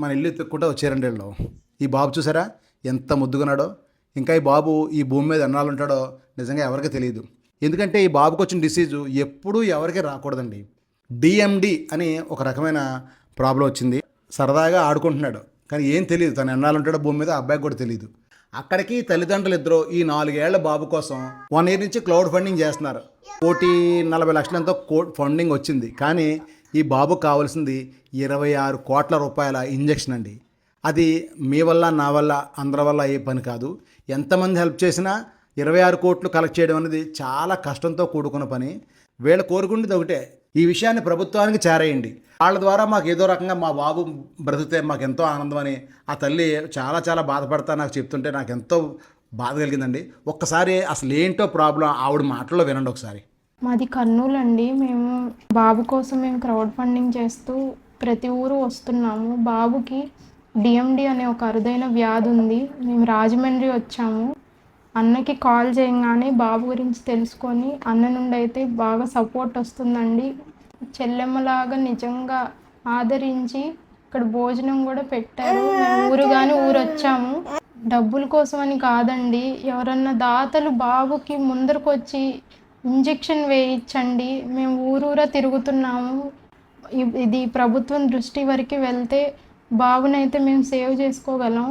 మన ఇల్లు ఎత్తుక్కుంటూ వచ్చారండి వీళ్ళు. ఈ బాబు చూసారా ఎంత ముద్దుగున్నాడో. ఇంకా ఈ బాబు ఈ భూమి మీద ఎన్నాళ్ళు ఉంటాడో నిజంగా ఎవరికీ తెలియదు. ఎందుకంటే ఈ బాబుకి వచ్చిన డిసీజు ఎప్పుడూ ఎవరికి రాకూడదండి. డిఎండి అని ఒక రకమైన ప్రాబ్లం వచ్చింది. సరదాగా ఆడుకుంటున్నాడు, కానీ ఏం తెలియదు తను ఎన్నాళ్ళు ఉంటాడో భూమి మీద. అబ్బాయికి కూడా తెలియదు. అక్కడికి తల్లిదండ్రులు ఇద్దరు ఈ 4 ఏళ్ల బాబు కోసం 1 ఇయర్ నుంచి క్లౌడ్ ఫండింగ్ చేస్తున్నారు. 1,40,00,000 ఫండింగ్ వచ్చింది. కానీ ఈ బాబుకు కావాల్సింది 26 కోట్ల రూపాయల ఇంజెక్షన్ అండి. అది మీ వల్ల నా వల్ల అందరి వల్ల అయ్యే పని కాదు. ఎంతమంది హెల్ప్ చేసినా 26 కోట్లు కలెక్ట్ చేయడం అనేది చాలా కష్టంతో కూడుకున్న పని. వీళ్ళు కోరుకుండేది ఒకటే, ఈ విషయాన్ని ప్రభుత్వానికి చేరేయండి. వాళ్ళ ద్వారా మాకు ఏదో రకంగా మా బాబు బ్రతికితే మాకు ఎంతో ఆనందం అని ఆ తల్లి చాలా చాలా బాధపడతా నాకు చెప్తుంటే నాకు ఎంతో బాధ కలిగిందండి. ఒక్కసారి అసలు ఏంటో ప్రాబ్లం ఆవిడ మాటల్లో వినండి ఒకసారి. మాది కర్నూలు అండి. మేము బాబు కోసం క్రౌడ్ ఫండింగ్ చేస్తూ ప్రతి ఊరు వస్తున్నాము. బాబుకి డిఎండి అనే ఒక అరుదైన వ్యాధి ఉంది. మేము రాజమండ్రి వచ్చాము. అన్నకి కాల్ చేయగానే బాబు గురించి తెలుసుకొని అన్న నుండి అయితే బాగా సపోర్ట్ వస్తుందండి. చెల్లెమ్మలాగా నిజంగా ఆదరించి ఇక్కడ భోజనం కూడా పెట్టారు. మేము ఊరు వచ్చాము. డబ్బుల కోసం అని కాదండి, ఎవరన్నా దాతలు బాబుకి ముందరకు వచ్చి ఇంజెక్షన్ వేయించండి. మేము ఊరూరా తిరుగుతున్నాము. ఇది ప్రభుత్వం దృష్టి వరకు వెళ్తే బాబునైతే మేము సేవ్ చేసుకోగలం.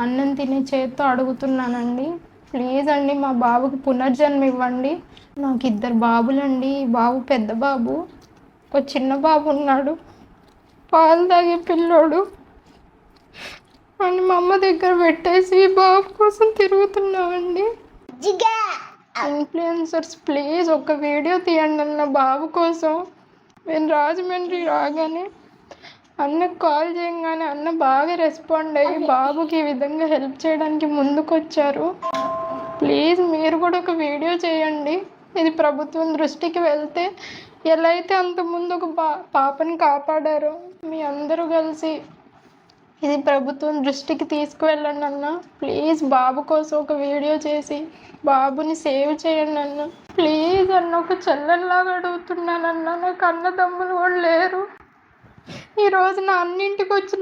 అన్నం తినే చేత్తో అడుగుతున్నానండి, ప్లీజ్ అండి మా బాబుకి పునర్జన్మ ఇవ్వండి. నాకు 2 బాబులండి. బాబు పెద్ద బాబు, ఒక చిన్న బాబు ఉన్నాడు, పాలు తాగే పిల్లోడు అని మా అమ్మ దగ్గర పెట్టేసి బాబు కోసం తిరుగుతున్నామండి. ఇన్ఫ్లుయెన్సర్స్ ప్లీజ్ ఒక వీడియో తీయండి అన్న బాబు కోసం. నేను రాజమండ్రి రాగానే అన్నకు కాల్ చేయగానే అన్న బాగా రెస్పాండ్ అయ్యి బాబుకి ఈ విధంగా హెల్ప్ చేయడానికి ముందుకొచ్చారు. ప్లీజ్ మీరు కూడా ఒక వీడియో చేయండి. ఇది ప్రభుత్వం దృష్టికి వెళ్తే ఎలా అయితే అంతకుముందు ఒక పాపని కాపాడారో మీ అందరూ కలిసి ఇది ప్రభుత్వం దృష్టికి తీసుకువెళ్ళండి అన్న. ప్లీజ్ బాబు కోసం ఒక వీడియో చేసి బాబుని సేవ్ చేయండి అన్న. ప్లీజ్ అన్న, ఒక చెల్లెల్లాగా అడుగుతున్నానన్న. నాకు అన్నదమ్ములు కూడా లేరు. ఈరోజు నా అన్నింటికి వచ్చిన